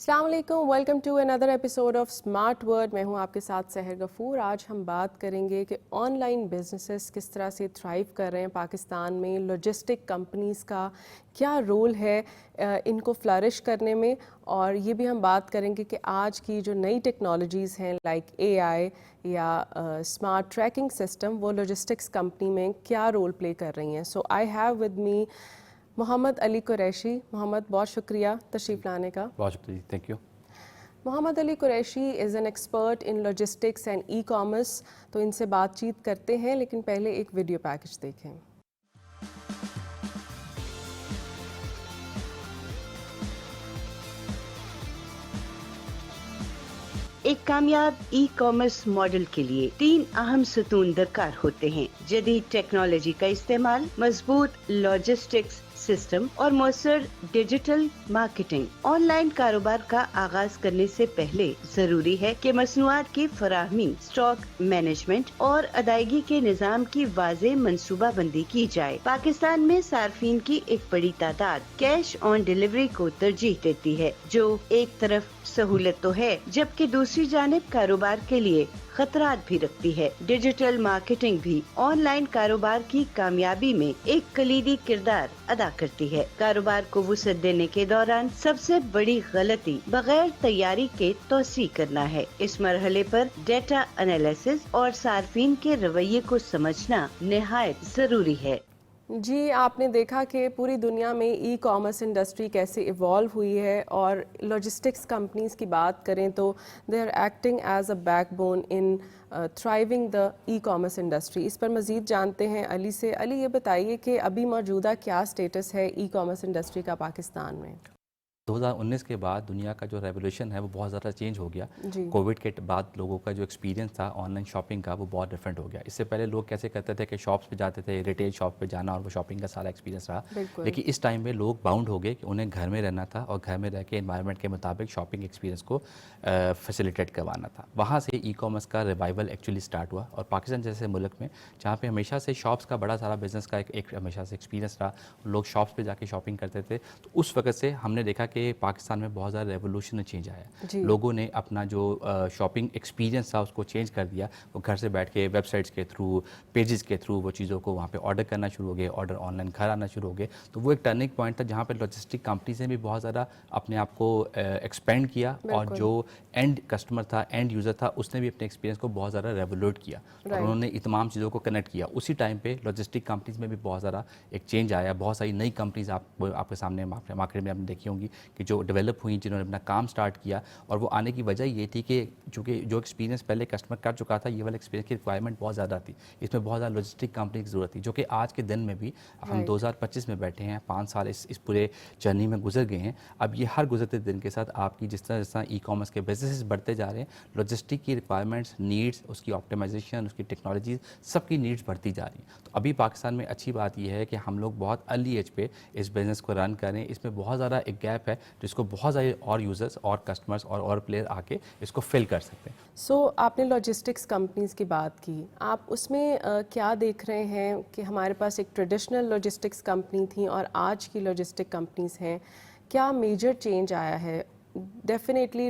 अस्सलाम वालेकुम, welcome to another episode of smart word. मैं हूं आपके साथ सहर गफूर। आज हम बात करेंगे कि ऑनलाइन बिजनेसेस किस तरह से थ्राइव कर रहे हैं पाकिस्तान में, लॉजिस्टिक कंपनीज़ का क्या रोल है इनको फ्लरिश करने में, और ये भी हम बात करेंगे कि आज की जो नई टेक्नोलॉजीज़ हैं लाइक एआई या स्मार्ट ट्रैकिंग सिस्टम, वो लॉजिस्टिक्स कंपनी में क्या रोल प्ले कर रही हैं। So I have with me Mohammad Ali Qureshi. Mohammad, बहुत शुक्रिया तशरीफ़ लाने का। बहुत शुक्रिया, thank you. Mohammad Ali Qureshi is an expert in logistics and e commerce. तो इनसे बातचीत करते हैं, लेकिन पहले एक वीडियो पैकेज देखें। एक कामयाब ई कॉमर्स मॉडल के लिए 3 अहम सतून दरकार होते हैं: जदीद टेक्नोलॉजी का इस्तेमाल, मजबूत लॉजिस्टिक्स सिस्टम और मौसर डिजिटल मार्केटिंग। ऑनलाइन कारोबार का आगाज करने से पहले जरूरी है कि मसनूआत की फराहमी, स्टॉक मैनेजमेंट और अदायगी के निज़ाम की वाज़ेह मंसूबा बंदी की जाए। पाकिस्तान में सार्फिन की एक बड़ी तादाद कैश ऑन डिलीवरी को तरजीह देती है, जो एक तरफ सहूलत तो है, जबकि दूसरी जानिब कारोबार के लिए खतरात भी रखती है। डिजिटल मार्केटिंग भी ऑनलाइन कारोबार की कामयाबी में एक कलीदी किरदार अदा करती है। कारोबार को वुसअत देने के दौरान सबसे बड़ी गलती बगैर तैयारी के तौसी करना है। इस मरहले पर डेटा एनालिसिस और सार्फिन के रवैये को समझना निहायत जरूरी है। जी, आपने देखा कि पूरी दुनिया में ई कॉमर्स इंडस्ट्री कैसे इवॉल्व हुई है, और लॉजिस्टिक्स कंपनीज़ की बात करें तो they are acting as a backbone in thriving the e commerce industry. इस पर मज़ीद जानते हैं अली से। अली, ये बताइए कि अभी मौजूदा क्या स्टेटस है ई कॉमर्स इंडस्ट्री का पाकिस्तान में? 2019 के बाद दुनिया का जो रेवोल्यूशन है वो बहुत ज़्यादा चेंज हो गया। कोविड के बाद लोगों का जो एक्सपीरियंस था ऑनलाइन शॉपिंग का वो बहुत डिफरेंट हो गया। इससे पहले लोग कैसे करते थे कि शॉप्स पे जाते थे, रिटेल शॉप पे जाना और वो शॉपिंग का सारा एक्सपीरियंस रहा। लेकिन इस टाइम में लोग बाउंड हो गए कि उन्हें घर में रहना था और घर में रह के एनवायरनमेंट के मुताबिक शॉपिंग एक्सपीरियंस को फैसिलिटेट करवाना था। वहाँ से ई कॉमर्स का रिवाइवल एक्चुअली स्टार्ट हुआ, और पाकिस्तान जैसे मुल्क में जहाँ पे हमेशा से शॉप्स का बड़ा सारा बिजनेस का एक हमेशा से एक्सपीरियंस रहा, लोग शॉप्स पे जाके शॉपिंग करते थे, तो उस वक्त से हमने देखा कि पाकिस्तान में बहुत ज़्यादा रेवोल्यूशन चेंज आया। लोगों ने अपना जो शॉपिंग एक्सपीरियंस था उसको चेंज कर दिया। वो घर से बैठ के वेबसाइट्स के थ्रू, पेजेस के थ्रू वो चीज़ों को वहाँ पे ऑर्डर करना शुरू हो गए, ऑर्डर ऑनलाइन घर आना शुरू हो गए। तो वो एक टर्निंग पॉइंट था जहाँ पे लॉजिस्टिक कंपनीज ने भी बहुत ज़्यादा अपने आप को एक्सपेंड किया, और जो एंड कस्टमर था, एंड यूज़र था, उसने भी अपने एक्सपीरियंस को बहुत ज़्यादा रेवोल्यूट किया और उन्होंने इन तमाम चीज़ों को कनेक्ट किया। उसी टाइम पे लॉजिस्टिक कंपनीज में भी बहुत ज़्यादा एक चेंज आया। बहुत सारी नई कंपनीज आपके सामने मार्केट में आपने देखी होंगी कि जो डेवलप हुई, जिन्होंने अपना काम स्टार्ट किया। और वो आने की वजह ये थी कि चूँकि जो एक्सपीरियंस पहले कस्टमर कर चुका था, ये वाला एक्सपीरियंस की रिक्वायरमेंट बहुत ज़्यादा थी। इसमें बहुत ज़्यादा लॉजिस्टिक कंपनी की ज़रूरत थी, जो कि आज के दिन में भी हम 2025 में बैठे हैं, 5 साल इस पूरे जर्नी में गुजर गए हैं। अब ये हर गुजरते दिन के साथ आपकी जिस तरह ई कॉमर्स के बिजनेस बढ़ते जा रहे हैं, लॉजिस्टिक की रिक्वायरमेंट्स, नीड्स, उसकी ऑप्टिमाइजेशन, उसकी टेक्नोलॉजीज, सबकी नीड्स बढ़ती जा रही हैं। तो अभी पाकिस्तान में अच्छी बात यह है कि हम लोग बहुत अर्ली एज पे इस बिज़नेस को रन करें। इसमें बहुत ज़्यादा एक गैप है जिसको बहुत सारे और यूज़र्स और कस्टमर्स और प्लेयर आके इसको फिल कर सकते हैं। सो आपने लॉजिस्टिक्स कंपनीज़ की बात की, आप उसमें क्या देख रहे हैं कि हमारे पास एक ट्रेडिशनल लॉजिस्टिक्स कंपनी थी और आज की लॉजिस्टिक कंपनीज़ हैं, क्या मेजर चेंज आया है? डेफिनेटली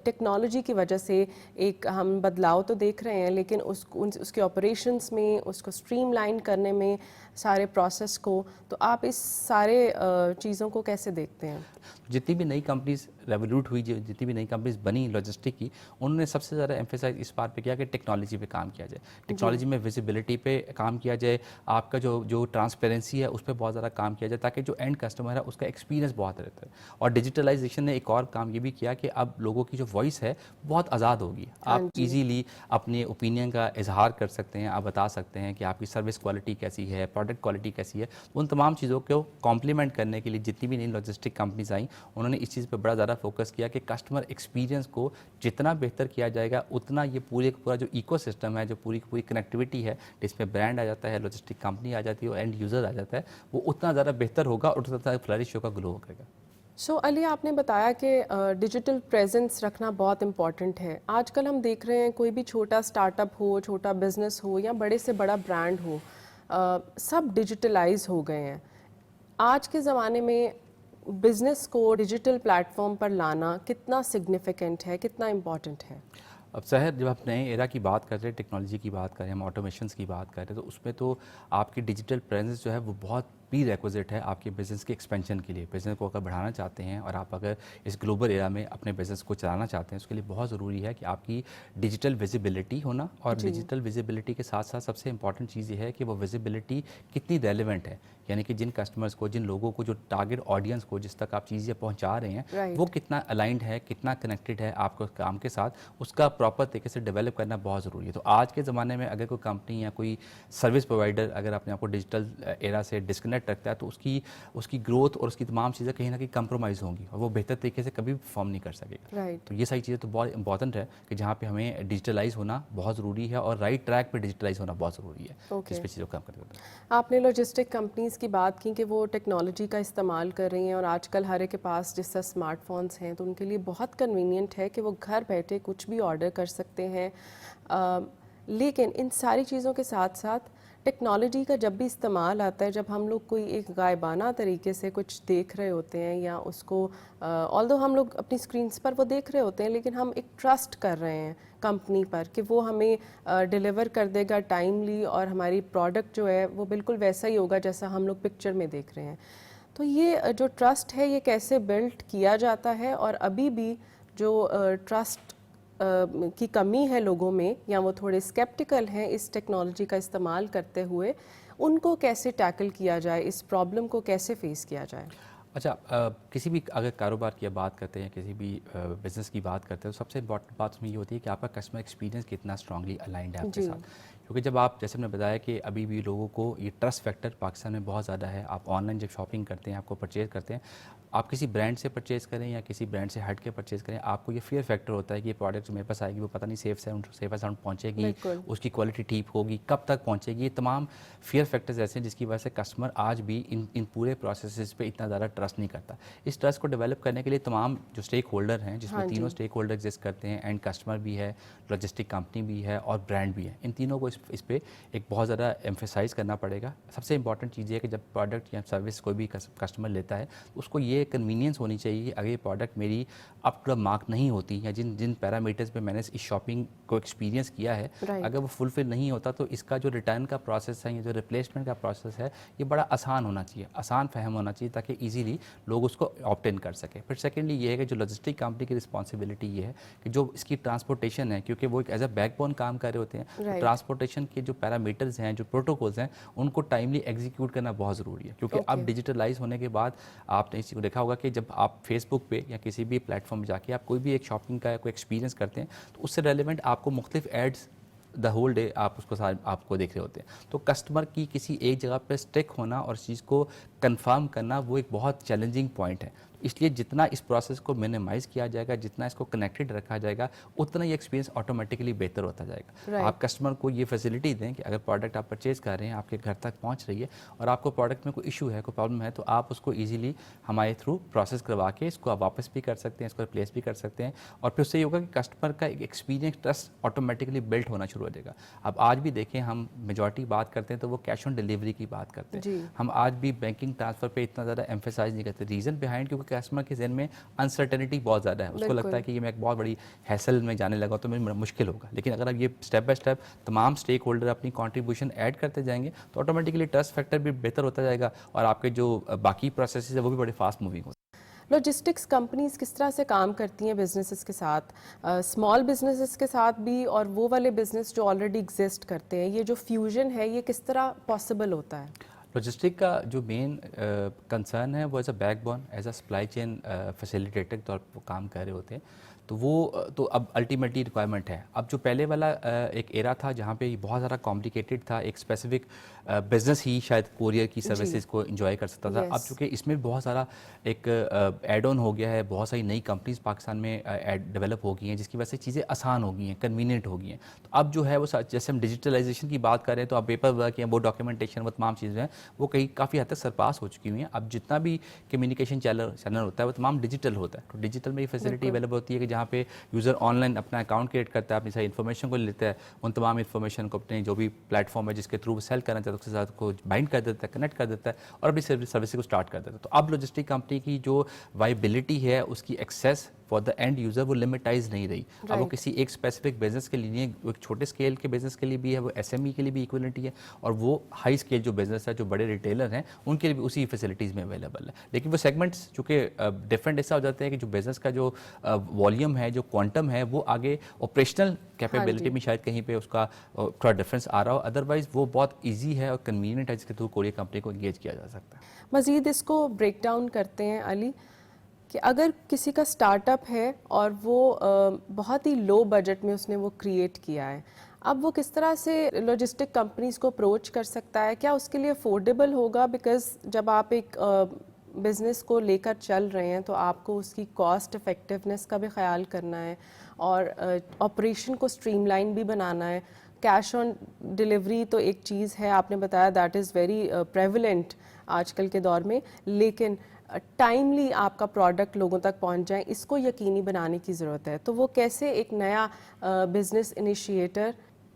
टेक्नोलॉजी की वजह से एक हम बदलाव तो देख रहे हैं, लेकिन उसके ऑपरेशंस में, उसको स्ट्रीमलाइन करने में, सारे प्रोसेस को, तो आप इस सारे चीज़ों को कैसे देखते हैं? जितनी भी नई कंपनीज रेवोल्यूट हुई, जितनी भी नई कंपनीज बनी लॉजिस्टिक की, उन्होंने सबसे ज़्यादा एम्फेसाइज इस बात पे किया कि टेक्नोलॉजी पे काम किया जाए, टेक्नोलॉजी में विजिबिलिटी पे काम किया जाए, आपका जो ट्रांसपेरेंसी है उस पर बहुत ज़्यादा काम किया जाए, ताकि जो एंड कस्टमर है उसका एक्सपीरियंस बहुत रहता है। और डिजिटलाइजेशन ने एक और काम ये भी किया कि अब लोगों की जो वॉइस है बहुत आज़ाद होगी। आप ईजीली अपने ओपिनियन का इजहार कर सकते हैं, आप बता सकते हैं कि आपकी सर्विस क्वालिटी कैसी है, प्रोडक्ट क्वालिटी कैसी है। उन तमाम चीज़ों को कॉम्प्लीमेंट करने के लिए जितनी भी नई लॉजिस्टिक कंपनीज आई, उन्होंने इस चीज़ पर बड़ा ज़्यादा फोकस किया कि कस्टमर एक्सपीरियंस को जितना बेहतर किया जाएगा, उतना ये पूरा जो इकोसिस्टम है, जो पूरी कनेक्टिविटी है, जिसमें ब्रांड आ जाता है, लॉजिस्टिक कंपनी आ जाती है और एंड यूज़र आ जाता है, वो उतना ज़्यादा बेहतर होगा और उतना ज़्यादा फ्लरिश होगा, ग्लो करेगा। सो अली, आपने बताया कि डिजिटल प्रेजेंस रखना बहुत इम्पॉर्टेंट है। आजकल हम देख रहे हैं कोई भी छोटा स्टार्टअप हो, छोटा बिजनेस हो या बड़े से बड़ा ब्रांड हो, सब डिजिटलाइज हो गए हैं। आज के ज़माने में बिजनेस को डिजिटल प्लेटफॉर्म पर लाना कितना सिग्निफिकेंट है, कितना इम्पोर्टेंट है? अब शहर जब आप नए एरा की बात कर रहे हैं, टेक्नोलॉजी की बात कर रहे हैं, हम ऑटोमेशंस की बात कर रहे हैं, तो उसमें तो आपकी डिजिटल प्रेजेंस जो है वो बहुत प्री रिक्विजिट है आपके बिज़नेस के एक्सपेंशन के लिए। बिज़नेस को अगर बढ़ाना चाहते हैं और आप अगर इस ग्लोबल एरा में अपने बिज़नेस को चलाना चाहते हैं, उसके लिए बहुत ज़रूरी है कि आपकी डिजिटल विजिबिलिटी होना। और डिजिटल विजिबिलिटी के साथ साथ सबसे इंपॉर्टेंट चीज़ ये है कि वो विजिबिलिटी कितनी रेलिवेंट है, यानी कि जिन कस्टमर्स को, जिन लोगों को, जो टारगेट ऑडियंस को जिस तक आप चीज़ें पहुंचा रहे हैं वो कितना अलाइंड है, कितना कनेक्टेड है आपको काम के साथ, उसका प्रॉपर तरीके से डेवलप करना बहुत ज़रूरी है। तो आज के ज़माने में अगर कोई कंपनी या कोई सर्विस प्रोवाइडर अगर अपने आप को डिजिटल एरा से डिस्कनेक्ट रखता है तो उसकी ग्रोथ और उसकी तमाम चीज़ें कहीं ना कहीं कंप्रोमाइज़ होंगी और वो बेहतर तरीके से कभी परफॉर्म नहीं कर सकेगा। तो ये सारी चीज़ें तो बहुत इंपॉर्टेंट है कि जहाँ पे हमें डिजिटलाइज होना बहुत ज़रूरी है और राइट ट्रैक पे डिजिटलाइज होना बहुत ज़रूरी है, जिस पे चीज़ों को काम करते हैं। आपने लॉजिस्टिक कंपनीज़ की बात की कि वो टेक्नोलॉजी का इस्तेमाल कर रही हैं और आजकल हर एक के पास जिस तरह स्मार्टफोन्स हैं तो उनके लिए बहुत कन्वीनियंट है कि वो घर बैठे कुछ भी ऑर्डर कर सकते हैं। लेकिन इन सारी चीज़ों के साथ साथ टेक्नोलॉजी का जब भी इस्तेमाल आता है, जब हम लोग कोई एक गायबाना तरीके से कुछ देख रहे होते हैं या उसको ऑल्दो हम लोग अपनी स्क्रीन्स पर वो देख रहे होते हैं, लेकिन हम एक ट्रस्ट कर रहे हैं कंपनी पर कि वो हमें डिलीवर कर देगा टाइमली और हमारी प्रोडक्ट जो है वो बिल्कुल वैसा ही होगा जैसा हम लोग पिक्चर में देख रहे हैं। तो ये जो ट्रस्ट है ये कैसे बिल्ड किया जाता है और अभी भी जो ट्रस्ट की कमी है लोगों में या वो थोड़े स्केप्टिकल हैं इस टेक्नोलॉजी का इस्तेमाल करते हुए, उनको कैसे टैकल किया जाए, इस प्रॉब्लम को कैसे फेस किया जाए? अच्छा, किसी भी अगर कारोबार की बात करते हैं, किसी भी बिज़नेस की बात करते हैं, तो सबसे इम्पॉर्टेंट बात उसमें ये होती है कि आपका कस्टमर एक्सपीरियंस कितना स्ट्रांगली अलाइंड है आपके साथ। क्योंकि जब आप, जैसे मैंने बताया कि अभी भी लोगों को ये ट्रस्ट फैक्टर पाकिस्तान में बहुत ज़्यादा है। आप ऑनलाइन जब शॉपिंग करते हैं, आपको परचेज़ करते हैं, आप किसी ब्रांड से परचेज़ करें या किसी ब्रांड से हट के परचेज़ करें, आपको ये फियर फैक्टर होता है कि ये प्रोडक्ट जो मेरे पास आएगी वो पता नहीं सेफ एंड साउंड पहुँचेगी, उसकी क्वालिटी ठीक होगी, कब तक पहुँचेगी। ये तमाम फियर फैक्टर्स ऐसे हैं जिसकी वजह से कस्टमर आज भी इन पूरे प्रोसेस पे इतना ज़्यादा ट्रस्ट नहीं करता। इस ट्रस्ट को डेवलप करने के लिए तमाम जो स्टेक होल्डर हैं, जिसमें तीनों स्टेक होल्डर एग्जिस्ट करते हैं, एंड कस्टमर भी है, लॉजिस्टिक कंपनी भी है और ब्रांड भी है, इन तीनों को इस पे एक बहुत ज़्यादा एम्फेसाइज करना पड़ेगा। सबसे इंपॉर्टेंट चीज़ है कि जब प्रोडक्ट या सर्विस कोई भी कस्टमर लेता है तो उसको ये कन्वीनियंस होनी चाहिए कि अगर ये प्रोडक्ट मेरी अप टू द मार्क नहीं होती या जिन पैरामीटर्स पे मैंने इस शॉपिंग को एक्सपीरियंस किया है, अगर वो फुलफिल नहीं होता तो इसका जो रिटर्न का प्रोसेस है या जो रिप्लेसमेंट का प्रोसेस है ये बड़ा आसान होना चाहिए, आसान फहम होना चाहिए, ताकि ईजीली लोग उसको ऑप्ट इन कर सके। फिर सेकेंडली ये है कि जो लॉजिस्टिक कंपनी की रिस्पॉन्सिबिलिटी ये है कि जो इसकी ट्रांसपोर्टेशन है, क्योंकि वो एक एज अ बैकबोन काम कर रहे होते हैं, तो ट्रांसपोर्टेशन के जो पैरामीटर्स हैं, जो प्रोटोकॉल्स हैं, उनको टाइमली एग्जीक्यूट करना बहुत ज़रूरी है। क्योंकि अब डिजिटलाइज होने के बाद आपने इस चीज़ को देखा होगा कि जब आप फेसबुक पे या किसी भी प्लेटफॉर्म पर जाके आप कोई भी एक शॉपिंग का कोई एक्सपीरियंस करते हैं तो उससे रेलिवेंट आपको मुख्तलिफ एड्स द होल डे आप उसको आपको देख रहे होते हैं। तो कस्टमर की किसी एक जगह पर स्टिक होना और इस चीज़ को कंफर्म करना वो एक बहुत चैलेंजिंग पॉइंट है। इसलिए जितना इस प्रोसेस को मिनिमाइज़ किया जाएगा, जितना इसको कनेक्टेड रखा जाएगा, उतना ही एक्सपीरियंस ऑटोमेटिकली बेहतर होता जाएगा। आप कस्टमर को ये फैसिलिटी दें कि अगर प्रोडक्ट आप परचेज़ कर रहे हैं, आपके घर तक पहुंच रही है और आपको प्रोडक्ट में कोई इशू है, कोई प्रॉब्लम है, तो आप उसको ईजिली हमारे थ्रू प्रोसेस करवा के इसको आप वापस भी कर सकते हैं, इसको रिप्लेस भी कर सकते हैं। और फिर उससे ये होगा कि कस्टमर का एक एक्सपीरियंस ट्रस्ट ऑटोमेटिकली बिल्ड होना शुरू हो जाएगा। अब आज भी देखें, हम मेजॉरिटी बात करते हैं तो वो कैश ऑन डिलीवरी की बात करते हैं। हम आज भी बैंकिंग ट्रांसफ़र पे इतना ज़्यादा एम्फेसाइज नहीं करते। रीज़न बिहाइंड क्योंकि कस्टमर के जहन में अनसर्टेनिटी बहुत ज़्यादा है। उसको लगता है कि ये मैं एक बहुत बड़ी हैसल में जाने लगा तो मेरे मुश्किल होगा। लेकिन अगर आप ये स्टेप बाय स्टेप तमाम स्टेक होल्डर अपनी कंट्रीब्यूशन ऐड करते जाएंगे तो ऑटोमेटिकली ट्रस्ट फैक्टर भी बेहतर होता जाएगा और आपके जो बाकी प्रोसेस है वो भी बड़े फास्ट मूविंग होते हैं। लॉजिस्टिक्स कंपनीज किस तरह से काम करती हैं बिजनेसेस के साथ, स्मॉल बिजनेसेस के साथ भी और वो वाले बिजनेस जो ऑलरेडी एग्जिस्ट करते हैं, ये जो फ्यूजन है ये किस तरह पॉसिबल होता है? लॉजिस्टिक का जो मेन कंसर्न है वो as a backbone, as a supply chain facilitator के तौर पर काम कर रहे होते हैं। तो वो तो अब अल्टीमेटली रिक्वायरमेंट है। अब जो पहले वाला एक एरा था जहाँ पे बहुत ज़्यादा कॉम्प्लिकेटेड था, एक स्पेसिफिक बिजनेस ही शायद कोरियर की सर्विसेज को एंजॉय कर सकता था। अब चूँकि इसमें बहुत सारा एक एड ऑन हो गया है, बहुत सारी नई कंपनीज पाकिस्तान में डेवलप हो गई हैं जिसकी वजह से चीज़ें आसान हो गई हैं, कन्वीनियंट हो गई हैं। तो अब जो है वो जैसे हम डिजिटलाइजेशन की बात करें तो अब पेपर वर्क या वो डॉक्यूमेंटेशन वो तमाम चीज़ें हैं वो कहीं काफ़ी हद तक सरपास हो चुकी हुई हैं। अब जितना भी कम्युनिकेशन चैनल होता है वो तमाम डिजिटल होता है। तो डिजिटल में ये फैसिलिटी अवेलेबल होती है कि जहाँ पे यूज़र ऑनलाइन अपना अकाउंट क्रिएट करता है, अपनी सारी इन्फॉर्मेशन को लेता है, उन तमाम इन्फॉर्मेशन को अपने जो भी प्लेटफॉर्म है जिसके थ्रू वो सेल करना चाहता है उसके साथ को बाइंड कर देता है, कनेक्ट कर देता है और अपनी सर्विस को स्टार्ट कर देता है। तो अब लॉजिस्टिक कंपनी की जो वाइबिलिटी है, उसकी access for the end user वो लिमिटाइज नहीं रही। अब वो किसी एक स्पेसिफिक बिजनेस के लिए, एक छोटे स्केल के बिजनेस के लिए भी है, वो एसएमई के लिए भी इक्विवेलेंट है, और वो हाई स्केल जो बिजनेस है, जो बड़े रिटेलर हैं, उनके लिए भी उसी फैसिलिटीज़ में अवेलेबल है। लेकिन वो सेगमेंट्स चूँकि डिफरेंट ऐसा हो जाते हैं कि जो बिजनेस का जो वॉल्यूम है, जो क्वांटम है, वो आगे ऑपरेशनल कैपेबिलिटी में शायद कहीं पे उसका थोड़ा डिफरेंस आ रहा हो, अदरवाइज वो बहुत ईजी है और कन्वीनियंट है जिसके थ्रू कोरियर कंपनी को इंगेज किया जा सकता है। मज़ीद इसको ब्रेक डाउन करते हैं अली, कि अगर किसी का स्टार्टअप है और वो बहुत ही लो बजट में उसने वो क्रिएट किया है, अब वो किस तरह से लॉजिस्टिक कंपनीज़ को अप्रोच कर सकता है? क्या उसके लिए अफोर्डेबल होगा? बिकॉज़ जब आप एक बिज़नेस को लेकर चल रहे हैं तो आपको उसकी कॉस्ट इफ़ेक्टिवनेस का भी ख्याल करना है और ऑपरेशन को स्ट्रीमलाइन भी बनाना है। कैश ऑन डिलीवरी तो एक चीज़ है, आपने बताया दैट इज़ वेरी प्रेवलेंट आजकल के दौर में, लेकिन टाइमली आपका प्रोडक्ट लोगों तक पहुंच जाए, इसको यकीनी बनाने की ज़रूरत है। तो वो कैसे एक नया बिज़नेस इनिशिएटर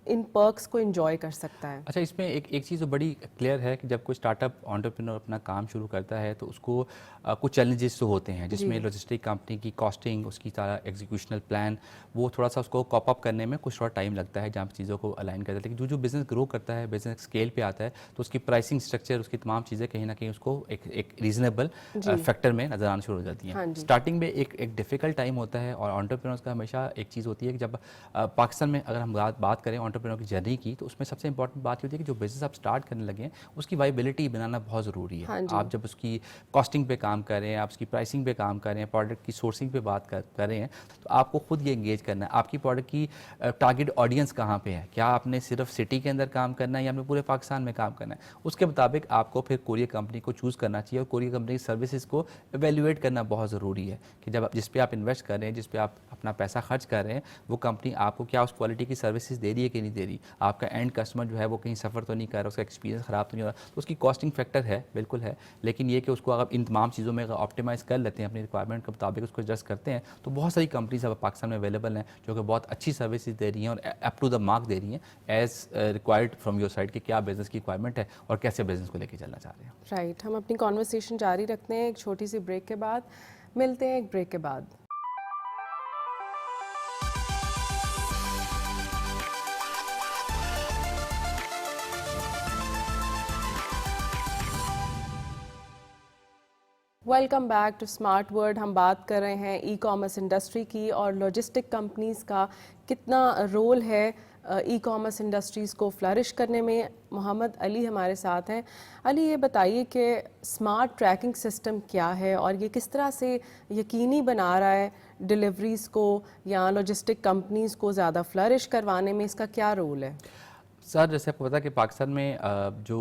इन पर्क्स को एंजॉय कर सकता है? अच्छा, इसमें एक चीज़ तो बड़ी क्लियर है कि जब कोई स्टार्टअप एंटरप्रेन्योर अपना काम शुरू करता है तो उसको कुछ चैलेंजेस तो होते हैं, जिसमें लॉजिस्टिक कंपनी की कॉस्टिंग, उसकी सारा एग्जीक्यूशनल प्लान, वो थोड़ा सा उसको कॉप अप करने में कुछ थोड़ा टाइम लगता है, जहाँ पे चीज़ों को अलाइन करता है। लेकिन जो बिज़नेस ग्रो करता है, बिज़नेस स्केल पे आता है, तो उसकी प्राइसिंग स्ट्रक्चर, उसकी तमाम चीज़ें कहीं ना कहीं उसको एक रीजनेबल फैक्टर में नजर आना शुरू हो जाती हैं। स्टार्टिंग में एक डिफ़िकल्ट टाइम होता है, और एंटरप्रेन्योर्स का हमेशा एक चीज़ होती है कि जब पाकिस्तान में अगर हम बात करें एंटरप्रेन्योर की जर्नी की, तो उसमें सबसे इंपॉर्टेंट बात होती है कि जो बिज़नेस आप स्टार्ट करने लगे हैं उसकी वाइबिलिटी बनाना बहुत ज़रूरी है। आप जब उसकी कॉस्टिंग पे काम कर रहे हैं, आप उसकी प्राइसिंग पे काम कर रहे हैं, प्रोडक्ट की सोर्सिंग पे बात कर रहे हैं, तो आपको खुद ये इंगेज करना है, आपकी प्रोडक्ट की टारगेट ऑडियंस कहाँ पे है, क्या आपने सिर्फ सिटी के अंदर काम करना है या आपने पूरे पाकिस्तान में काम करना है। उसके मुताबिक आपको फिर कोरियर कंपनी को चूज़ करना चाहिए, और कोरियर कंपनी की सर्विसेज को एवेल्युएट करना बहुत ज़रूरी है कि जब जिस पे आप इन्वेस्ट कर रहे हैं, जिस पे आप अपना पैसा खर्च कर रहे हैं, वो कंपनी आपको क्या उस क्वालिटी की सर्विसेज दे रही है कि नहीं दे रही, आपका एंड कस्टमर जो है वो कहीं सफ़र तो नहीं कर रहा, उसका एक्सपीरियंस ख़राब तो नहीं हो रहा। तो उसकी कॉस्टिंग फैक्टर है, बिल्कुल है, लेकिन ये कि उसको अगर इन तमाम चीज़ों में ऑप्टिमाइज़ कर लेते हैं, अपनी रिक्वायरमेंट के मुताबिक उसको एडजस्ट करते हैं, तो बहुत सारी कंपनीज अब पाकिस्तान में अवेलेबल हैं जो कि बहुत अच्छी सर्विसेज दे रही हैं और अप टू द मार्क दे रही हैं as required from your side कि क्या बिज़नेस की रिक्वायरमेंट है और कैसे बिज़नेस को लेकर चलना चाह रहे हैं। राइट, हम अपनी कॉन्वर्सेशन जारी रखते हैं एक छोटी सी ब्रेक के बाद। मिलते हैं एक ब्रेक के बाद। Welcome back to smart word. हम बात कर रहे हैं ई कॉमर्स इंडस्ट्री की और लॉजिस्टिक कंपनीज़ का कितना रोल है ई कॉमर्स इंडस्ट्रीज़ को फ्लरिश करने में। मोहम्मद अली हमारे साथ हैं। अली, ये बताइए कि स्मार्ट ट्रैकिंग सिस्टम क्या है और ये किस तरह से यकीनी बना रहा है डिलीवरीज़ को या लॉजिस्टिक कंपनीज़ को ज़्यादा फ्लरिश करवाने में, इसका क्या रोल है? सर, जैसे आपको पता है कि पाकिस्तान में जो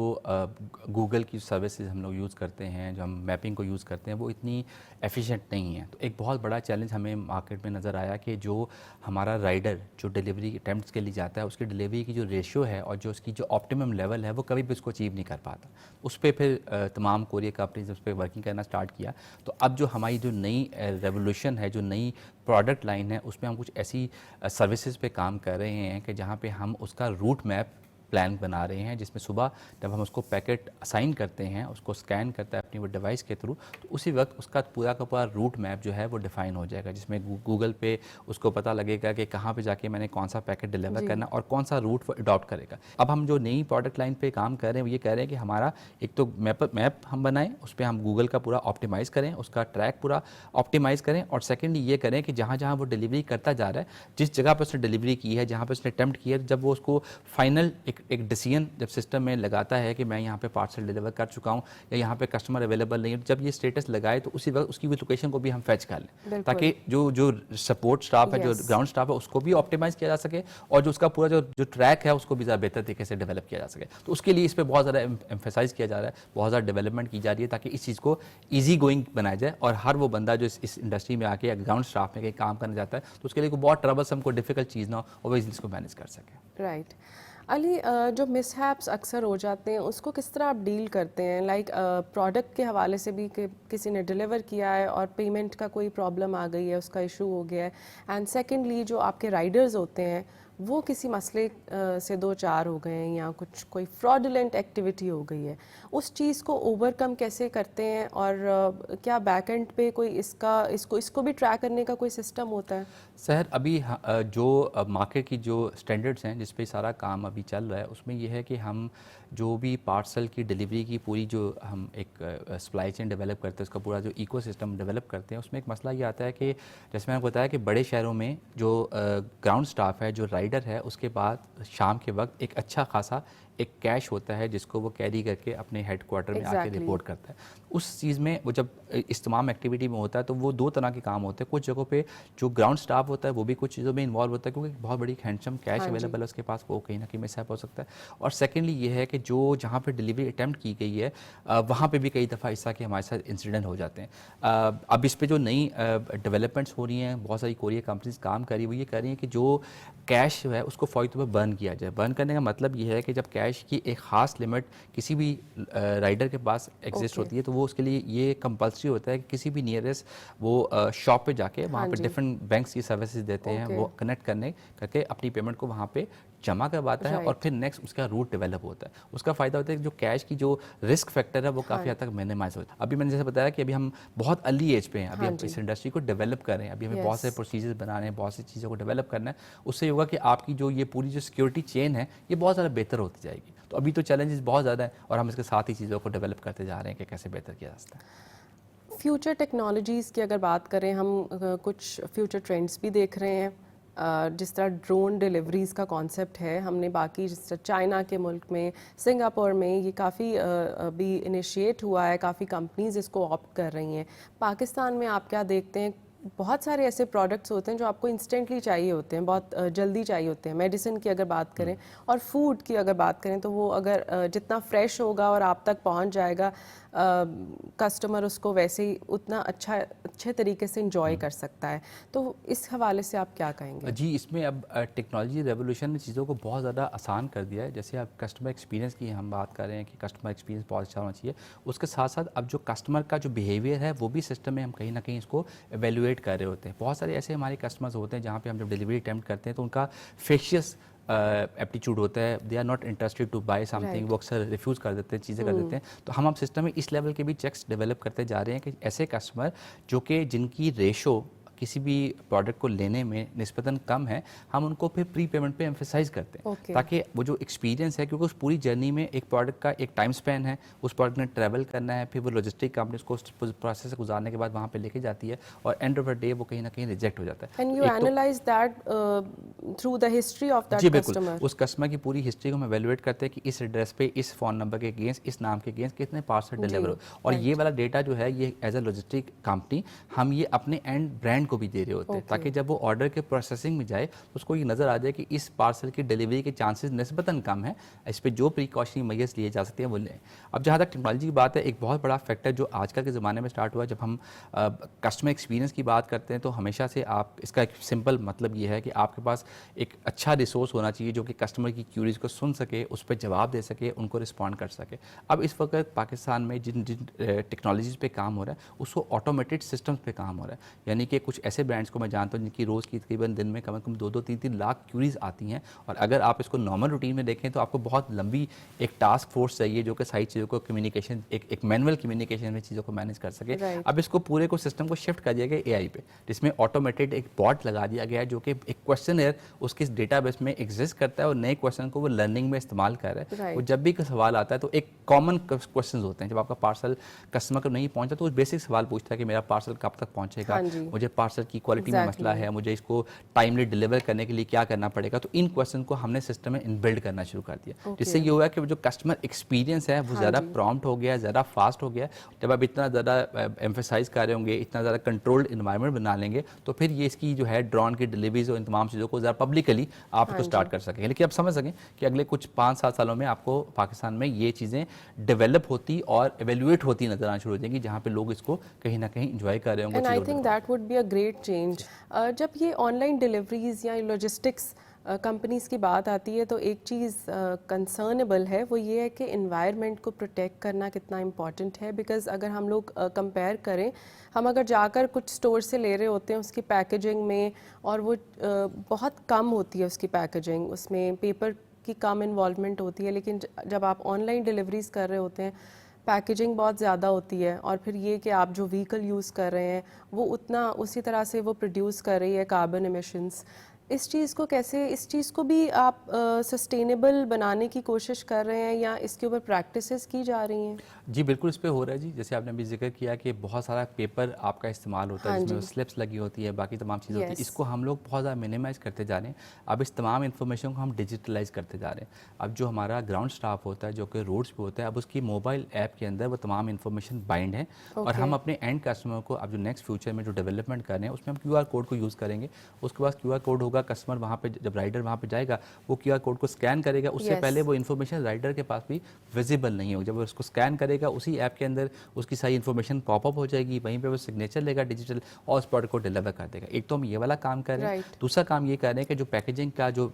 गूगल की सर्विसेज हम लोग यूज़ करते हैं, जो हम मैपिंग को यूज़ करते हैं, वो इतनी एफिशिएंट नहीं है। तो एक बहुत बड़ा चैलेंज हमें मार्केट में नज़र आया कि जो हमारा राइडर जो डिलीवरी अटैम्प्ट्स के लिए जाता है, उसकी डिलीवरी की जो रेशियो है और जो उसकी जो ऑप्टिमम लेवल है, वो कभी भी उसको अचीव नहीं कर पाता। उस पर फिर तमाम कोरियर कंपनीज उस पर वर्किंग करना स्टार्ट किया। तो अब जो हमारी जो नई रेवोल्यूशन है, जो नई प्रोडक्ट लाइन है, उसमें हम कुछ ऐसी सर्विसेज पे काम कर रहे हैं कि जहाँ पे हम उसका रूट मैप प्लान बना रहे हैं, जिसमें सुबह जब हम उसको पैकेट असाइन करते हैं, उसको स्कैन करता है अपनी वो डिवाइस के थ्रू, तो उसी वक्त उसका पूरा का पूरा रूट मैप जो है वो डिफ़ाइन हो जाएगा, जिसमें गूगल पे उसको पता लगेगा कि कहाँ पे जाके मैंने कौन सा पैकेट डिलीवर करना और कौन सा रूट वो अडॉप्ट करेगा। अब हम जो नई प्रोडक्ट लाइन पे काम कर रहे हैं वो ये कह रहे हैं कि हमारा एक तो मैप हम बनाएं, उस पर हम गूगल का पूरा ऑप्टिमाइज़ करें, उसका ट्रैक पूरा ऑप्टिमाइज़ करें, और सेकेंडली ये करें कि जहाँ जहाँ वो डिलीवरी करता जा रहा है, जिस जगह पर उसने डिलीवरी की है, जहाँ पर उसने अटैम्प्ट किया है, जब वो उसको फाइनल एक डिसीजन जब सिस्टम में लगाता है कि मैं यहाँ पे पार्सल डिलीवर कर चुका हूँ या यहाँ पे कस्टमर अवेलेबल नहीं है, जब ये स्टेटस लगाए तो उसी वक्त उसकी भी लोकेशन को भी हम फैच कर लें, ताकि जो सपोर्ट स्टाफ है, जो ग्राउंड स्टाफ है, उसको भी ऑप्टिमाइज़ किया जा सके और जो उसका पूरा जो ट्रैक है उसको भी ज़्यादा बेहतर तरीके से डेवलप किया जा सके। तो उसके लिए इस पर बहुत ज़्यादा एम्फेसाइज़ किया जा रहा है, बहुत ज़्यादा डेवलपमेंट की जा रही है, ताकि इस चीज़ को ईजी गोइंग बनाया जाए और हर वो बंदा जो इस इंडस्ट्री में आके या ग्राउंड स्टाफ में कहीं काम करना चाहता है तो उसके लिए कोई बहुत ट्रबलसम, कोई डिफिकल्ट चीज़ ना हो और वो इसको मैनेज कर सके। राइट। अली, जो मिसहैप्स अक्सर हो जाते हैं उसको किस तरह आप डील करते हैं? लाइक प्रोडक्ट के हवाले से भी कि किसी ने डिलीवर किया है और पेमेंट का कोई प्रॉब्लम आ गई है, उसका इशू हो गया है, एंड सेकेंडली जो आपके राइडर्स होते हैं वो किसी मसले से दो चार हो गए हैं या कोई फ्रॉडुलेंट एक्टिविटी हो गई है, उस चीज़ को ओवरकम कैसे करते हैं? और क्या बैक एंड पे कोई इसको भी ट्रैक करने का कोई सिस्टम होता है? सर अभी जो मार्केट की जो स्टैंडर्ड्स हैं जिस पे सारा काम अभी चल रहा है उसमें ये है कि हम जो भी पार्सल की डिलीवरी की पूरी जो हम एक सप्लाई चेन डेवलप करते हैं, उसका पूरा जो इकोसिस्टम डेवलप करते हैं, उसमें एक मसला ये आता है कि जैसे मैंने आपको बताया कि बड़े शहरों में जो ग्राउंड स्टाफ है, जो राइडर है, उसके बाद शाम के वक्त एक अच्छा खासा एक कैश होता है जिसको वो कैरी करके अपने हेडक्वार्टर में आके रिपोर्ट करता है। उस चीज़ में वो जब इस तमाम एक्टिविटी में होता है तो वो दो तरह के काम होते हैं। कुछ जगहों पे जो ग्राउंड स्टाफ होता है वो भी कुछ चीज़ों में इन्वॉल्व होता है क्योंकि बहुत बड़ी हैंडसम कैश अवेलेबल है उसके पास, वो कहीं ना कहीं मिसहैप हो सकता है। और सेकेंडली ये है कि जो जहाँ पर डिलीवरी अटैम्प्ट की गई है वहाँ पर भी कई दफ़ा इस तरह के हमारे साथ इंसिडेंट हो जाते हैं। अब इस पर जो नई डेवलपमेंट्स हो रही हैं, बहुत सारी कोरियर कंपनीज काम कर रही है, वो ये कर रही हैं कि जो कैश है उसको फौरी तौर पर बर्न किया जाए। बर्न करने का मतलब ये है कि जब कैश की एक ख़ास लिमिट किसी भी राइडर के पास एग्जिस्ट होती है तो वो उसके लिए ये कंपलसरी होता है कि किसी भी नियरेस्ट वो शॉप पे जाके वहाँ पे डिफरेंट बैंक्स की सर्विसेज देते हैं, वो कनेक्ट करके अपनी पेमेंट को वहाँ पे जमा करवाता है और फिर नेक्स्ट उसका रूट डेवलप होता है। उसका फ़ायदा होता है कि जो कैश की जो रिस्क फैक्टर है वो काफ़ी हद तक मिनिमाइज होता है। अभी मैंने जैसे बताया कि अभी हम बहुत अर्ली एज पे हैं, अभी हम इस इंडस्ट्री को डेवलप कर रहे हैं, अभी हमें बहुत से प्रोसीजर्स बनाने हैं, बहुत सी चीज़ों को डेवलप करना है। उससे ये होगा कि आपकी जो ये पूरी जो सिक्योरिटी चेन है ये बहुत ज़्यादा बेहतर होती जाएगी। तो अभी तो चैलेंजेस बहुत ज़्यादा हैं और हम इसके साथ ही चीज़ों को डेवलप करते जा रहे हैं कि कैसे बेहतर किया जा सकता है। फ्यूचर टेक्नोलॉजीज़ की अगर बात करें, हम कुछ फ्यूचर ट्रेंड्स भी देख रहे हैं। जिस तरह ड्रोन डिलीवरीज़ का कॉन्सेप्ट है, हमने बाकी जिस तरह चाइना के मुल्क में, सिंगापुर में ये काफ़ी अभी इनिशिएट हुआ है, काफ़ी कंपनीज़ इसको ऑप्ट कर रही हैं। पाकिस्तान में आप क्या देखते हैं? बहुत सारे ऐसे प्रोडक्ट्स होते हैं जो आपको इंस्टेंटली चाहिए होते हैं, बहुत जल्दी चाहिए होते हैं। मेडिसिन की अगर बात करें और फूड की अगर बात करें तो वो अगर जितना फ्रेश होगा और आप तक पहुंच जाएगा, कस्टमर उसको वैसे ही उतना अच्छे तरीके से इंजॉय कर सकता है। तो इस हवाले से आप क्या कहेंगे? जी, इसमें अब टेक्नोलॉजी रेवोल्यूशन ने चीज़ों को बहुत ज़्यादा आसान कर दिया है। जैसे आप कस्टमर एक्सपीरियंस की हम बात कर रहे हैं कि कस्टमर एक्सपीरियंस बहुत अच्छा होना चाहिए, उसके साथ साथ अब जो कस्टमर का जो बिहेवियर है वो भी सिस्टम में हम कहीं ना कहीं इसको एवेल्युएट कर रहे होते हैं। बहुत सारे ऐसे हमारे कस्टमर्स होते हैं जहाँ पे हम जब डिलीवरी अटैम्प्ट करते हैं तो उनका फेशियस एप्टीट्यूड होता है, they are not interested to buy something, वो अक्सर रिफ्यूज़ कर देते हैं, चीज़ें कर देते हैं। तो हम सिस्टम में इस लेवल के भी चेक्स डेवलप करते जा रहे हैं कि ऐसे कस्टमर जो कि जिनकी रेशो किसी भी प्रोडक्ट को लेने में निस्बतन कम है, हम उनको फिर प्री पेमेंट पे एम्फेसाइज करते हैं ताकि वो जो एक्सपीरियंस है, क्योंकि उस पूरी जर्नी में एक प्रोडक्ट का एक टाइम स्पैन है, उस प्रोडक्ट ने ट्रैवल करना है, फिर वो लॉजिस्टिक कंपनी उसको प्रोसेस से गुजारने के बाद वहाँ पे लेके जाती है और एंड ऑफ द डे वो कहीं ना कहीं रिजेक्ट हो जाता है। And you analyse that through the history of that customer. उस कस्टमर की पूरी हिस्ट्री को हम एवेल्युएट करते हैं कि इस एड्रेस पे, इस फ़ोन नंबर के अगेंस्ट, इस नाम के अगेंस्ट कितने पार्सल डिलीवर हो, और ये वाला डेटा जो है ये एज अ लॉजिस्टिक कंपनी हम ये अपने एंड ब्रांड को भी दे रहे होते हैं ताकि जब वो ऑर्डर के प्रोसेसिंग में जाए तो उसको ये नज़र आ जाए कि इस पार्सल की डिलीवरी के चांसेस निस्बतन कम है, इस पर जो प्रिकॉशनरी मेजर्स लिए जा सकते हैं वो लें। अब जहाँ तक टेक्नोलॉजी की बात है, एक बहुत बड़ा फैक्टर जो आजकल के ज़माने में स्टार्ट हुआ, जब हम कस्टमर एक्सपीरियंस की बात करते हैं तो हमेशा से आप इसका एक सिंपल मतलब ये है कि आपके पास एक अच्छा रिसोर्स होना चाहिए जो कि कस्टमर की क्यूरीज को सुन सके, उस पर जवाब दे सके, उनको रिस्पॉन्ड कर सके। अब इस वक्त पाकिस्तान में जिन जिन टेक्नोलॉजीज़ पे काम हो रहा है उसको ऑटोमेटेड सिस्टम्स पे काम हो रहा है। यानी कि कुछ ऐसे ब्रांड्स को मैं जानता हूँ जिनकी रोज़ की तकरीबन दिन में कम से कम 2-3 लाख क्यूरीज आती हैं, और अगर आप इसको नॉर्मल रूटीन में देखें तो आपको बहुत लंबी एक टास्क फोर्स चाहिए जो कि सारी चीज़ों को कम्युनिकेशन, एक मैनुअल कम्युनिकेशन में चीज़ों को मैनेज कर सके। अब इसको पूरे को सिस्टम को शिफ्ट कर दिया गया AI पे, जिसमें ऑटोमेटेड एक बॉट लगा दिया गया है जो कि एक क्वेश्चन उसके डेटाबेस में एग्जिस्ट करता है और नए क्वेश्चन को वो लर्निंग में इस्तेमाल कर रहा है। वो जब भी कोई सवाल आता है तो एक कॉमन क्वेश्चन होते हैं। जब आपका पार्सल कस्टमर को नहीं पहुंचा तो वो बेसिक सवाल पूछता है कि मेरा पार्सल कब तक पहुंचेगा, मुझे पार्सल की क्वालिटी में मसला है, मुझे इसको टाइमली डिलीवर करने के लिए क्या करना पड़ेगा। तो इन क्वेश्चन को हमने सिस्टम में इनबिल्ड करना शुरू कर दिया, जिससे ये हुआ कि जो कस्टमर एक्सपीरियंस है वो ज़्यादा प्रॉम्प्ट हो गया, ज़्यादा फास्ट हो गया। जब आप इतना ज़्यादा एम्फेसाइज कर रहे होंगे, इतना ज़्यादा कंट्रोल्ड इन्वायरमेंट बना लेंगे तो फिर ये इसकी जो है ड्रोन की डिलीवरीज और इन तमाम चीज़ों को ज़्यादा पब्लिकली आप इसको स्टार्ट कर सकेंगे। लेकिन आप समझ सकें कि अगले कुछ 5-7 सालों में आपको पाकिस्तान में ये चीज़ें डेवलप होती और एवेल्युएट होती नजर आना शुरू हो जाएंगी, जहाँ पे लोग इसको कहीं ना कहीं इंजॉय कर रहे होंगे। And I think that would be a great change. जब ये ऑनलाइन डिलीवरीज या लॉजिस्टिक्स कंपनीज़ की बात आती है तो एक चीज़ कंसर्नेबल है, वो ये है कि एनवायरनमेंट को प्रोटेक्ट करना कितना इम्पॉर्टेंट है। बिकॉज़ अगर हम लोग कंपेयर करें, हम अगर जाकर कुछ स्टोर से ले रहे होते हैं उसकी पैकेजिंग में, और वो बहुत कम होती है उसकी पैकेजिंग, उसमें पेपर की कम इन्वॉल्वमेंट होती है, लेकिन जब आप ऑनलाइन डिलीवरीज़ कर रहे होते हैं पैकेजिंग बहुत ज़्यादा होती है, और फिर ये कि आप जो व्हीकल यूज़ कर रहे हैं वो उतना उसी तरह से वो प्रोड्यूस कर रही है कार्बन एमिशंस। इस चीज़ को कैसे, इस चीज़ को भी आप सस्टेनेबल बनाने की कोशिश कर रहे हैं या इसके ऊपर प्रैक्टिसेस की जा रही हैं? जी बिल्कुल, इस पे हो रहा है जी। जैसे आपने अभी जिक्र किया कि बहुत सारा पेपर आपका इस्तेमाल होता है, हाँ जिसमें जी। स्लिप्स लगी होती है, बाकी तमाम चीज़ें होती है। Yes. इसको हम लोग बहुत ज़्यादा मिनिमाइज़ करते जा रहे हैं। अब इस तमाम इन्फॉर्मेशन को हम डिजिटलाइज़ करते जा रहे हैं। अब जो हमारा ग्राउंड स्टाफ होता है जो कि रोड्स पे होता है, अब उसकी मोबाइल ऐप के अंदर वो तमाम इन्फॉर्मेशन बाइंड है, और हम अपने एंड कस्टमर को अब जो नेक्स्ट फ्यूचर में जो डेवलपमेंट कर रहे हैं उसमें हम QR कोड को यूज़ करेंगे। उसके बाद QR कोड होगा, कस्टमर वहाँ पे जब राइडर वहाँ पे जाएगा वो QR कोड को स्कैन करेगा, उससे Yes. पहले वो इन्फॉर्मेशन राइडर के पास भी विजिबल नहीं होगी। जब वो उसको स्कैन करेगा उसी ऐप के अंदर उसकी सारी इन्फॉर्मेशन पॉपअप हो जाएगी, वहीं पे वो सिग्नेचर लेगा डिजिटल और उस प्रोडक्ट को डिलीवर कर देगा। एक तो हम ये वाला काम कर रहे हैं। Right. दूसरा काम ये कर रहे हैं कि जो पैकेजिंग का जो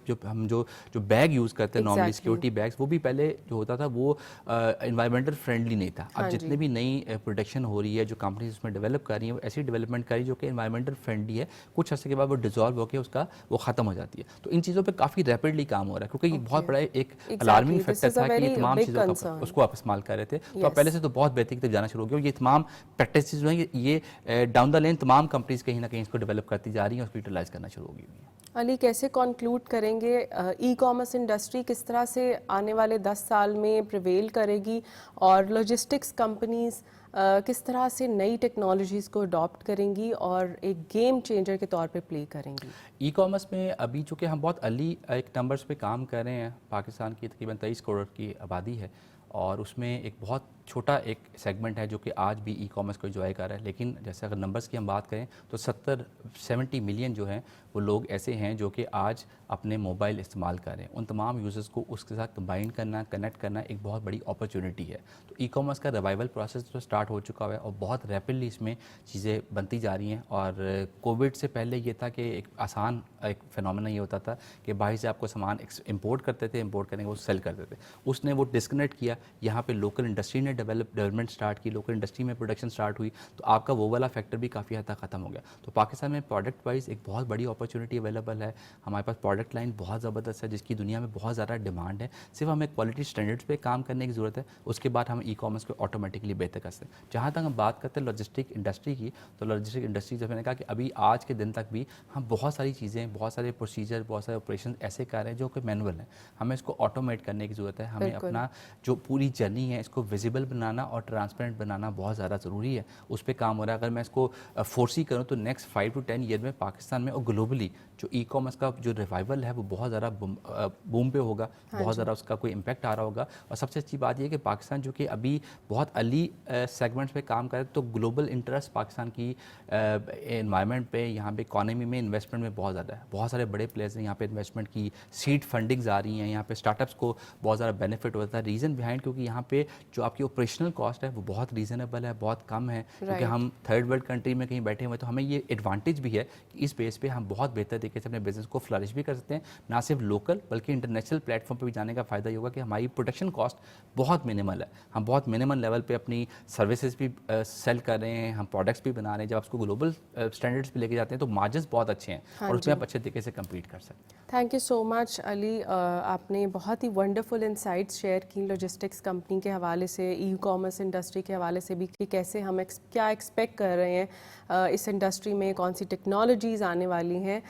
बैग यूज़ करते हैं नॉर्मली Exactly. सिक्योरिटी बैग्स, वो भी पहले जो होता था वो एनवायरमेंटल फ्रेंडली नहीं था। हाँ अब जी। जितने भी नई प्रोडक्शन हो रही है, जो कंपनीज उसमें डेवलप कर रही हैं, वो ऐसी डेवलपमेंट कर रही है जो कि एनवायरमेंटल फ्रेंडली है, कुछ अर्से के बाद वो डिजॉल्व होकर उसका वो ख़त्म हो जाती है। तो इन चीज़ों पर काफ़ी रैपिडली काम हो रहा है, क्योंकि ये बहुत बड़ा एक alarming Exactly. This factor is a था कि ये very तमाम big चीज़ों का concern. उसको आप इस्तेमाल कर रहे थे। तो Yes. अब पहले से तो बहुत बेहतरी की तरफ जाना शुरू हो गया, और ये तमाम प्रैक्टिसेस जो हैं ये डाउन द लेन तमाम कंपनीज कहीं ना कहीं इसको डेवलप करती जा रही हैं और उसको यूटिलाइज करना शुरू हो गई हैं। अली, कैसे कंक्लूड करेंगे ई कॉमर्स इंडस्ट्री किस तरह से आने वाले 10 साल में प्रिवेल करेगी, और लॉजिस्टिक्स कंपनीज किस तरह से नई टेक्नोलॉजीज़ को अडॉप्ट करेंगी और एक गेम चेंजर के तौर पे प्ले करेंगी? ई कॉमर्स में अभी चूँकि हम बहुत अर्ली एक नंबर्स पे काम कर रहे हैं, पाकिस्तान की तकरीबन 23 करोड़ की आबादी है, और उसमें एक बहुत छोटा एक सेगमेंट है जो कि आज भी ई कॉमर्स को एंजॉय कर रहा है। लेकिन जैसे अगर नंबर्स की हम बात करें तो 70 मिलियन जो हैं वो लोग ऐसे हैं जो कि आज अपने मोबाइल इस्तेमाल कर रहे हैं। उन तमाम यूज़र्स को उसके साथ कंबाइन करना, कनेक्ट करना एक बहुत बड़ी अपॉर्चुनिटी है। तो ई कॉमर्स का रिवाइवल प्रोसेस तो स्टार्ट हो चुका है और बहुत रैपिडली इसमें चीज़ें बनती जा रही हैं। और कोविड से पहले ये था कि एक आसान एक फिनोमेना ये होता था कि बाहर से आपको सामान इम्पोर्ट करते थे, इम्पोर्ट करने के वो सेल करते थे। उसने वो डिस्कनेक्ट किया, यहाँ पे लोकल इंडस्ट्री ने डेवलपमेंट स्टार्ट की, लोकल इंडस्ट्री में प्रोडक्शन स्टार्ट हुई, तो आपका वो वाला फैक्टर भी काफ़ी हद तक ख़त्म हो गया। तो पाकिस्तान में प्रोडक्ट वाइज एक बहुत बड़ी अपॉर्चुनिटी अवेलेबल है। हमारे पास प्रोडक्ट लाइन बहुत ज़बरदस्त है जिसकी दुनिया में बहुत ज़्यादा डिमांड है। सिर्फ हमें क्वालिटी स्टैंडर्ड्स पे काम करने की ज़रूरत है, उसके बाद हम ई कॉमर्स को ऑटोमेटिकली बेहतर कर सकते हैं। जहाँ तक हम बात करते हैं लॉजिस्टिक इंडस्ट्री की, तो लॉजिस्टिक इंडस्ट्री जब मैंने कहा कि अभी आज के दिन तक भी हम बहुत सारी चीज़ें, बहुत सारे प्रोसीजर, बहुत सारे ऑपरेशन ऐसे कर रहे हैं जो कि मैनुअल हैं। हमें इसको ऑटोमेट करने की ज़रूरत है। हमें अपना जो पूरी जर्नी है इसको विजिबल बनाना और ट्रांसपेरेंट बनाना बहुत ज़्यादा ज़रूरी है। उस पर काम हो रहा है। अगर मैं इसको फोर्सी करूँ तो नेक्स्ट 5 to 10 ईयर में पाकिस्तान में और ग्लोबली जो ई कॉमर्स का जो रिवाइवल है वो बहुत ज़्यादा बूम पे होगा, बहुत ज़्यादा उसका कोई इम्पैक्ट आ रहा होगा। और सबसे अच्छी बात यह कि पाकिस्तान जो कि अभी बहुत अर्ली सेगमेंट्स पे काम करे, तो ग्लोबल इंटरेस्ट पाकिस्तान की एनवायरनमेंट पे, यहाँ पे इकॉनमी में इन्वेस्टमेंट में बहुत ज़्यादा है। बहुत सारे बड़े प्लेयर्स हैं यहाँ पे इन्वेस्टमेंट की, सीड फंडिंग्स आ रही हैं, यहाँ पे स्टार्टअप्स को बहुत ज़्यादा बेनिफिट होता है। रीज़न बिहाइंड क्योंकि यहाँ पे जो आपकी ऑपरेशनल कॉस्ट है वो बहुत रीज़नेबल है, बहुत कम है, क्योंकि हम थर्ड वर्ल्ड कंट्री में कहीं बैठे हुए, तो हमें ये एडवांटेज भी है कि इस बेस पे हम बहुत बेहतर तरीके से अपने बिजनेस को फ्लरिश भी कर सकते हैं। ना सिर्फ लोकल बल्कि इंटरनेशनल प्लेटफॉर्म पे भी जाने का फ़ायदा ये होगा कि हमारी प्रोडक्शन कॉस्ट बहुत मिनिमल है। हम बहुत मिनिमल लेवल पे अपनी सर्विसेज भी सेल कर रहे हैं, हम प्रोडक्ट्स भी बना रहे हैं। जब आपको ग्लोबल स्टैंडर्ड्स पे लेके जाते हैं तो मार्जिन्स बहुत अच्छे हैं और उसमें आप अच्छे तरीके से कम्पीट कर सकते हैं। Thank you so much Ali, आपने बहुत ही वंडरफुल इंसाइट्स शेयर की लॉजिस्टिक्स कंपनी के हवाले से, ई कॉमर्स इंडस्ट्री के हवाले से भी, कि कैसे हम क्या एक्सपेक्ट कर रहे हैं इस इंडस्ट्री में, कौन सी टेक्नोलॉजीज़ आने वाली हैं।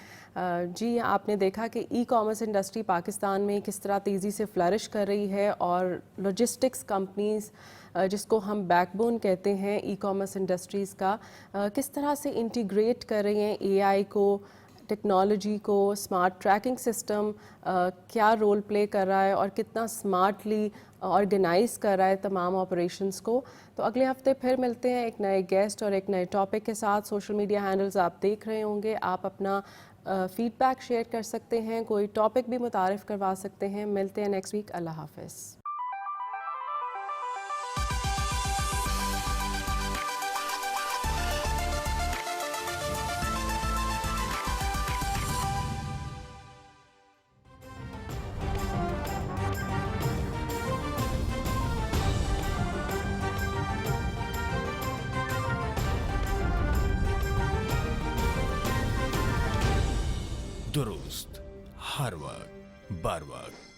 जी, आपने देखा कि ई कॉमर्स इंडस्ट्री पाकिस्तान में किस तरह तेज़ी से फ्लरिश कर रही है, और लॉजिस्टिक्स कंपनीज़ जिसको हम बैकबोन कहते हैं ई कॉमर्स इंडस्ट्रीज़ का, किस तरह से इंटीग्रेट कर रही हैं एआई को, टेक्नोलॉजी को, स्मार्ट ट्रैकिंग सिस्टम क्या रोल प्ले कर रहा है और कितना स्मार्टली ऑर्गेनाइज कर रहा है तमाम ऑपरेशंस को। तो अगले हफ्ते फिर मिलते हैं एक नए गेस्ट और एक नए टॉपिक के साथ। सोशल मीडिया हैंडल्स आप देख रहे होंगे, आप अपना फीडबैक शेयर कर सकते हैं, कोई टॉपिक भी मुतारिफ़ करवा सकते हैं। मिलते हैं नेक्स्ट वीक। अल्लाह हाफ़िज़। हर वक्त बर वक्त